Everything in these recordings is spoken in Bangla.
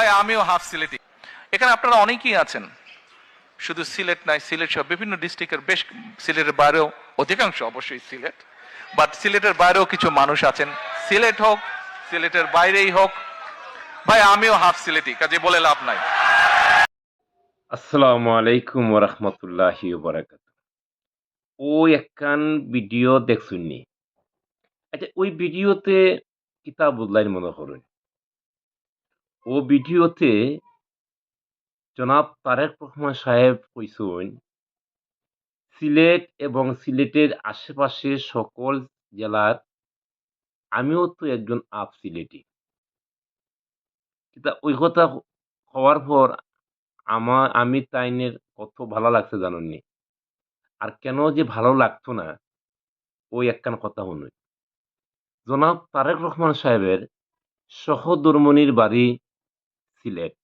ভাই আমিও হাফ সিলেটি। এখানে আপনারা অনেকেই আছেন, শুধু সিলেট নাই, সিলেট সহ বিভিন্ন ডিস্ট্রিক্টের বেশ, সিলেটের বাইরেও অধিকাংশ অবশ্যই সিলেট, বাট সিলেটের বাইরেও কিছু মানুষ আছেন, সিলেট হোক সিলেটের বাইরেই হোক, ভাই আমিও হাফ সিলেটি, কাজে বলে লাভ নাই। আসসালামু আলাইকুম ওরহমতুল্লাহি ওবারাকাত। ওই একখান ভিডিও দেখছুননি? আচ্ছা, ওই ভিডিওতে কিতাব বুদলাইন মনে করুন। ও ভিডিওতে জনাব তারেক রহমান সাহেব কইসুন সিলেট এবং সিলেটের আশেপাশে সকল জেলার আমিও তো একজন আপ সিলেটি। কিতা ওই কথা হওয়ার পর আমি তাইনের কত ভালো লাগছে জানেননি? আর কেন যে ভালো লাগতো না, ওই একখান কথা শুনুন। জনাব তারেক রহমান সাহেবের সহধর্মণির বাড়ি সিলেট।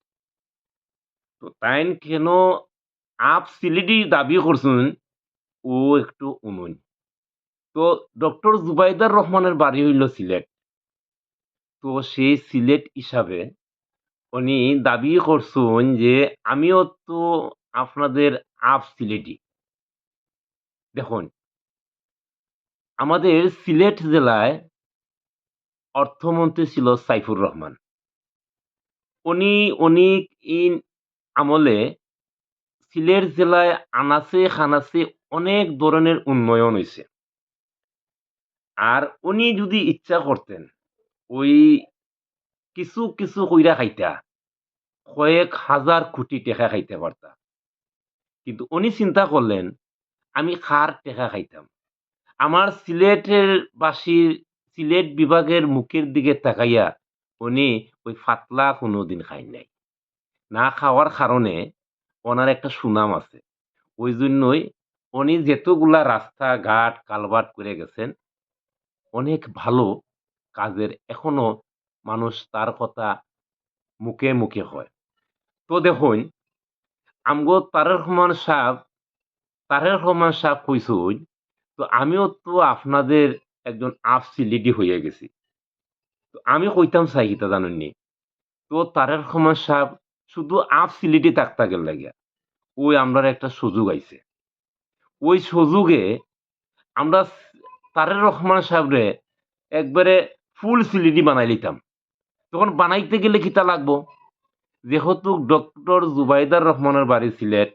তো তাইন কেন আপ সিলেটি দাবি করছেন, ও একটু উনুন। তো ডক্টর জুবাইদার রহমানের বাড়ি হইল সিলেট। তো সেই সিলেট হিসাবে উনি দাবি করছেন যে আমিও তো আপনাদের আপ সিলেটি। দেখুন, আমাদের সিলেট জেলায় অর্থমন্ত্রী ছিল সাইফুর রহমান। উনি অনেক আমলে সিলেট জেলায় আনাচে খানাচে অনেক ধরনের উন্নয়ন হয়েছে। আর উনি যদি ইচ্ছা করতেন, ওই কিছু কিছু কইরা খাইতা কয়েক হাজার কোটি টাকা খাইতে পারতা। কিন্তু উনি চিন্তা করলেন, আমি কার টাকা খাইতাম? আমার সিলেটের বাসীর, সিলেট বিভাগের মুখের দিকে তাকাইয়া উনি ওই ফাতলা কোনোদিন খাই নাই। না খাওয়ার কারণে ওনার একটা সুনাম আছে। ওই জন্যই উনি যেতগুলা রাস্তাঘাট কালভার্ট করে গেছেন, অনেক ভালো কাজের এখনো মানুষ তার কথা মুখে মুখে হয়। তো দেখুন, আমগো তারেক রহমান সাহেব কইসুন, তো আমিও তো আপনাদের একজন আপ সিলেটি হয়ে গেছি। তো আমি কইতাম চাই কিতা জানেননি? তো তারেক রহমান সাহেব শুধু আপ সিলেটি থাকতা গেল লাগিয়া ওই আমরার একটা সুযোগ আইছে। ওই সুযোগে আমরা তারেক রহমান সাহেবরে একবারে ফুল সিলেটি বানাই লিতাম। তখন বানাইতে গেলে কিতা লাগবো? যেহেতু ডক্টর জুবাইদার রহমানের বাড়ি সিলেট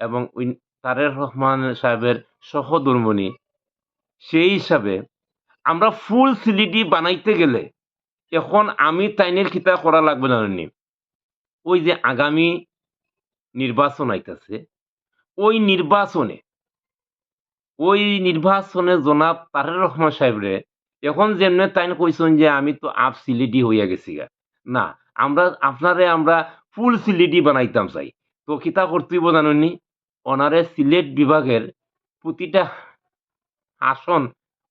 এবং ওই তারেক রহমান সাহেবের সহধর্মণী, সেই হিসাবে আমরা ফুল সিলেটি বানাইতে গেলে এখন আমি তাইনের কিতা করা লাগবে জানেননি? ওই যে আগামী নির্বাচন আইতাছে, ওই নির্বাচনে জনাব তারেক রহমান সাহেবরে এখন যেমনে তাইন কইছেন যে আমি তো আপ সিলেটি হইয়া গেছি গা, না, আমরা ফুল সিলেটি বানাইতাম চাই। তো কিতা করতেইব জানেননি? ওনারে সিলেট বিভাগের প্রতিটা আসন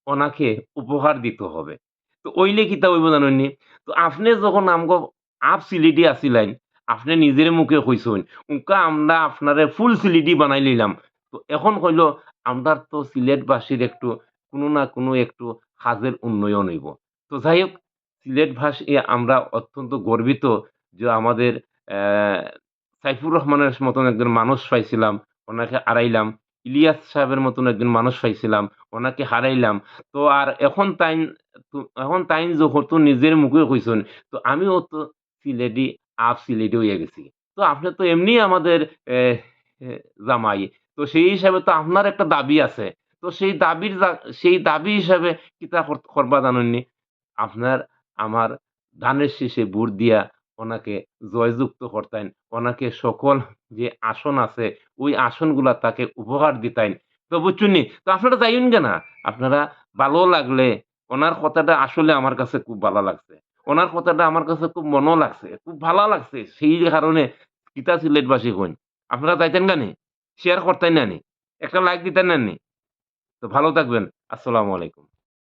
ওনাকে উপহার দিতে হবে। তো ওইলে কিতা হইব জানেননি? তো আপনি যখন আমগো আপ সিলেটি আসিলেন, আপনি নিজের মুখে কইছেন উনকা আমরা আপনারে ফুল সিলেটি বানাই লইলাম। তো এখন কইল আমরার তো সিলেটবাসীর একটু কোনো না কোনো একটু কাজের উন্নয়ন হইব। তো যাই হোক, সিলেটবাসী আমরা অত্যন্ত গর্বিত যে আমাদের সাইফুর রহমানের মতন একজন মানুষ পাইছিলাম, ওনাকে হারাইলাম। ইলিয়াস সাহেবের মতন একজন মানুষ পাইছিলাম, ওনাকে হারাইলাম। তো আর এখন তাইন যেহেতু নিজের মুখে কইছেন, তো আমিও তো সিলেটি আপ সিলেটি হইয়া গেছি। তো আপনি তো এমনি আমাদের এ এ জামাই। তো সেই হিসাবে তো আপনার একটা দাবি আছে। তো সেই দাবি হিসাবে কিতা করবা জানেননি? আপনার আমার ধানের শীষে ভোট দিয়া ওনাকে জয়যুক্ত করতেন। ওনাকে সকল যে আসন আছে, ওই আসনগুলা তাকে উপহার দিতেন। তো বুঝছুননি? তো আপনারা যাইয়েন না। আপনারা ভালো লাগলে, ওনার কথাটা আসলে আমার কাছে খুব ভালো লাগছে। ওনার কথাটা আমার কাছে খুব মনও লাগছে। খুব ভালো লাগছে। সেই কারণে কিতা সিলেটবাসী কইন। আপনারা যাইতেন গানি? শেয়ার করতেন নানি? একটা লাইক দিতেন নানি? তো ভালো থাকবেন। আসসালামু আলাইকুম।